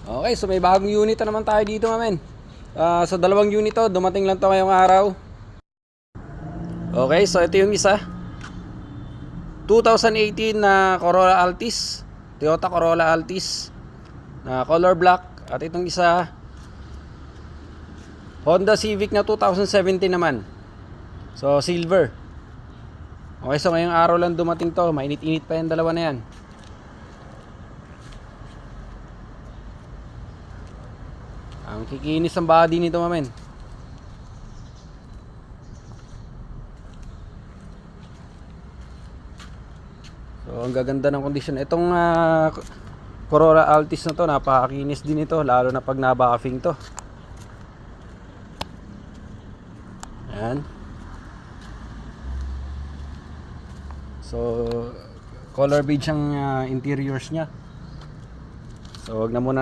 Okay, so may bagong unit na naman tayo dito, mamen. Sa dalawang unit to, dumating lang to ngayong araw. Okay, so ito yung isa. 2018 na Corolla Altis, Toyota Corolla Altis na color black. At itong isa, Honda Civic na 2017 naman. So silver. Okay, so ngayong araw lang dumating to. Mainit-init pa yung dalawa na yan. Ang kikinis ang body nito, mamen. So ang gaganda ng kondisyon. Itong Corolla Altis na to, napakakinis din ito, lalo na pag nabuffing to. Ayan. So color beige ang interiors nya. So wag na muna